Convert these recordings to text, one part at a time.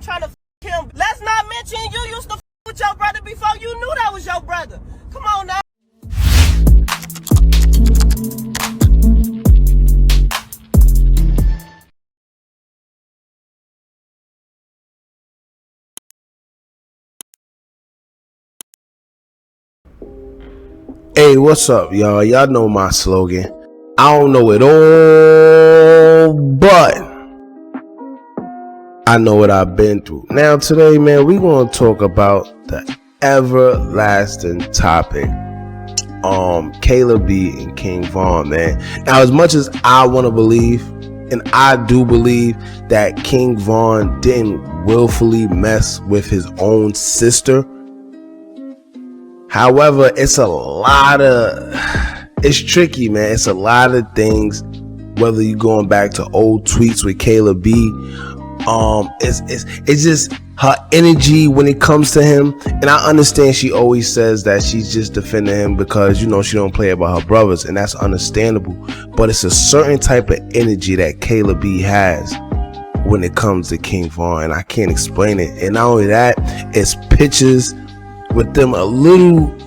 trying to f him. Let's not mention you used to f with your brother before you knew that was your brother. Come on now. Hey, what's up, y'all? Y'all know my slogan. I don't know it all, but I know what I've been through. Now, today, man, we're going to talk about the everlasting topic, Kayla B and King Von, man. Now, as much as I want to believe, and I do believe that King Von didn't willfully mess with his own sister, however, it's tricky, man. It's a lot of things, whether you're going back to old tweets with Kayla B, it's just her energy when it comes to him. And I understand she always says that she's just defending him because, you know, she don't play about her brothers, and that's understandable. But it's a certain type of energy that Kayla B has when it comes to King Von, and I can't explain it. And not only that, it's pictures with them a little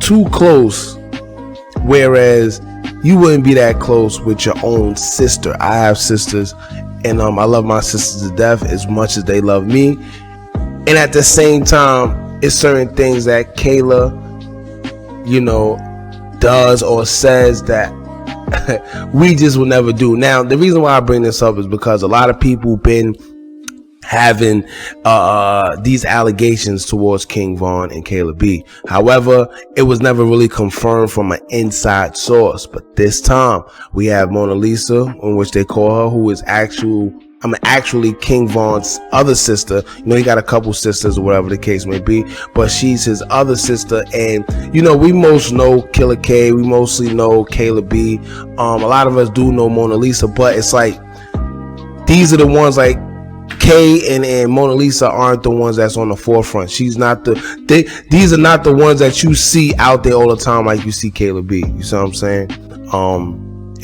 too close, whereas you wouldn't be that close with your own sister. I have sisters, and I love my sisters to death as much as they love me. And at the same time, it's certain things that Kayla, does or says that we just will never do. Now, the reason why I bring this up is because a lot of people been having these allegations towards King Von and Kayla B. However, it was never really confirmed from an inside source. But this time we have Mona Lisa, in which they call her, who is actually King Von's other sister. He got a couple sisters or whatever the case may be, but she's his other sister. And we most know Killer K, we mostly know Kayla B. A lot of us do know Mona Lisa, but it's like these are the ones, like Kay and Mona Lisa aren't the ones that's on the forefront. These are not the ones that you see out there all the time like you see Kayla B. You see what I'm saying?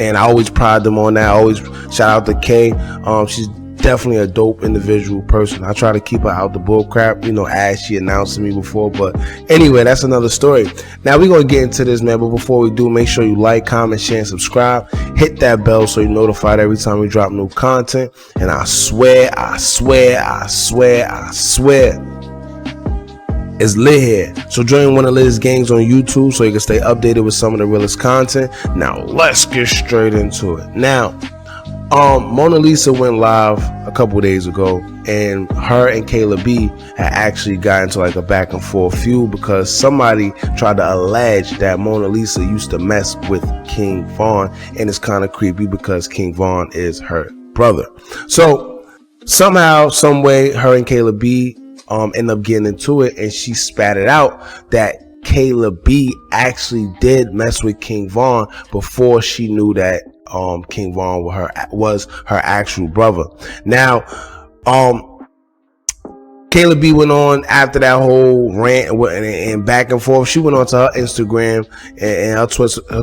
And I always pride them on that. I always shout out to Kay. She's definitely a dope individual person. I try to keep her out the bull crap, as she announced to me before. But anyway, that's another story. Now we're going to get into this, man. But before we do, make sure you like, comment, share, and subscribe. Hit that bell so you're notified every time we drop new content. And I swear, it's lit here. So join one of the latest gangs on YouTube so you can stay updated with some of the realest content. Now let's get straight into it. Now, Mona Lisa went live a couple days ago, and her and Kayla B had actually got into like a back and forth feud because somebody tried to allege that Mona Lisa used to mess with King Von, and it's kind of creepy because King Von is her brother. So somehow, some way, her and Kayla B end up getting into it, and she spat it out that Kayla B actually did mess with King Von before she knew that King Von was her actual brother. Now, Kayla B went on after that whole rant and back and forth. She went on to her Instagram and her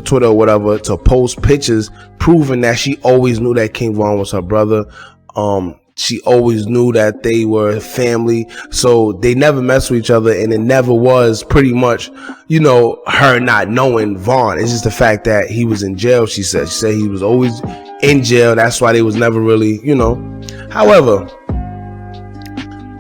Twitter or whatever to post pictures proving that she always knew that King Von was her brother. She always knew that they were family, so they never messed with each other, and it never was pretty much, her not knowing Von. It's just the fact that he was in jail. She said he was always in jail. That's why they was never really, However,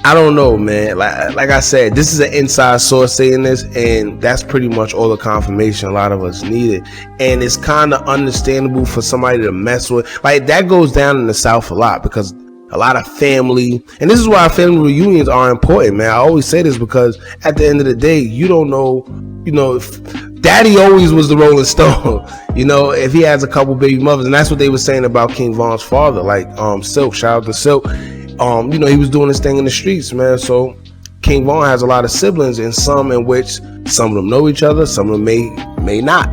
I don't know, man. Like I said, this is an inside source saying this, and that's pretty much all the confirmation a lot of us needed. And it's kind of understandable for somebody to mess with. Like, that goes down in the South a lot because a lot of family, and this is why family reunions are important, man. I always say this because at the end of the day, you don't know, if Daddy always was the Rolling Stone, if he has a couple baby mothers, and that's what they were saying about King Von's father, like Silk, shout out to Silk. He was doing his thing in the streets, man. So King Von has a lot of siblings, and some in which some of them know each other, some of them may not.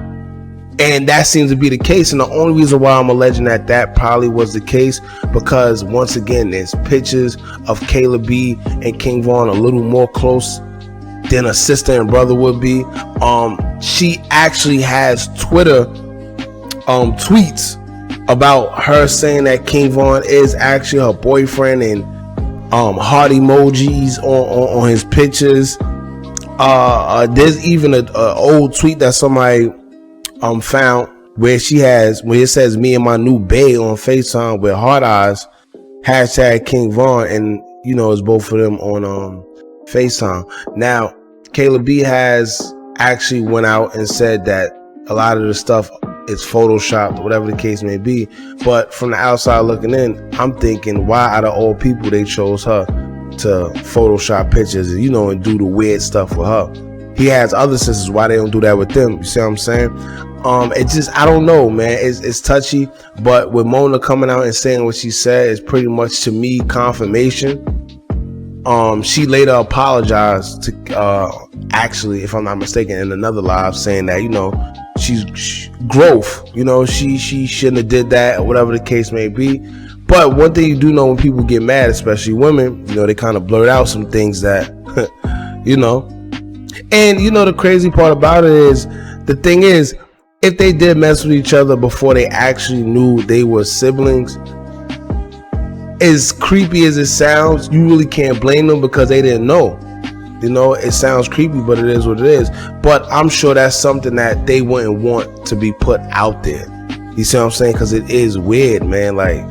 And that seems to be the case. And the only reason why I'm alleging that probably was the case, because once again, there's pictures of Kayla B and King Von a little more close than a sister and brother would be. She actually has Twitter tweets about her saying that King Von is actually her boyfriend, and heart emojis on his pictures. There's even a old tweet that somebody found where it says me and my new bae on FaceTime with heart eyes, hashtag King Von, and you know, it's both of them on FaceTime. Now, Kayla B has actually went out and said that a lot of the stuff is photoshopped, whatever the case may be. But from the outside looking in, I'm thinking, why out of all people they chose her to Photoshop pictures, you know, and do the weird stuff with her? He has other sisters, why they don't do that with them? You see what I'm saying? It's just, I don't know, man. It's touchy. But with Mona coming out and saying what she said, is pretty much, to me, confirmation. She later apologized to actually, if I'm not mistaken, in another live, saying that, you know, she's growth, you know, she shouldn't have did that, or whatever the case may be. But one thing you do know, when people get mad, especially women, you know, they kind of blurt out some things that you know. And you know, the crazy part about it is, the thing is, if they did mess with each other before they actually knew they were siblings, as creepy as it sounds, you really can't blame them, because they didn't know. You know, it sounds creepy, but it is what it is. But I'm sure that's something that they wouldn't want to be put out there. You see what I'm saying? Because it is weird, man. Like,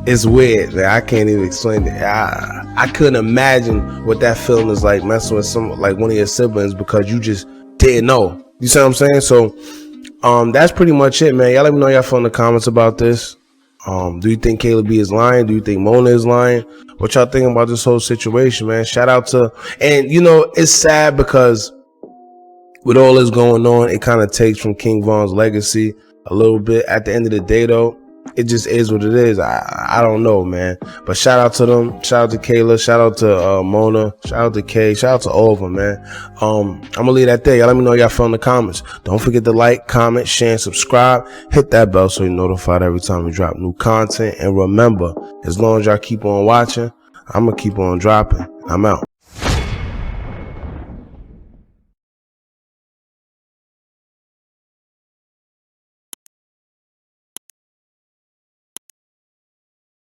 it's weird, man. I can't even explain it. I couldn't imagine what that feeling is like, messing with like one of your siblings, because you just didn't know. You see what I'm saying? So that's pretty much it, man. Y'all let me know y'all feel in the comments about this. Do you think Kayla B is lying? Do you think Mona is lying? What y'all think about this whole situation, man? Shout out to, and you know, it's sad because with all this going on, it kind of takes from King Von's legacy a little bit. At the end of the day, though, it just is what it is. I don't know, man. But shout out to them. Shout out to Kayla. Shout out to Mona. Shout out to Kay. Shout out to all of them, man. I'm gonna leave that there. Y'all let me know y'all feel in the comments. Don't forget to like, comment, share, and subscribe. Hit that bell so you're notified every time we drop new content. And remember, as long as y'all keep on watching, I'm gonna keep on dropping. I'm out.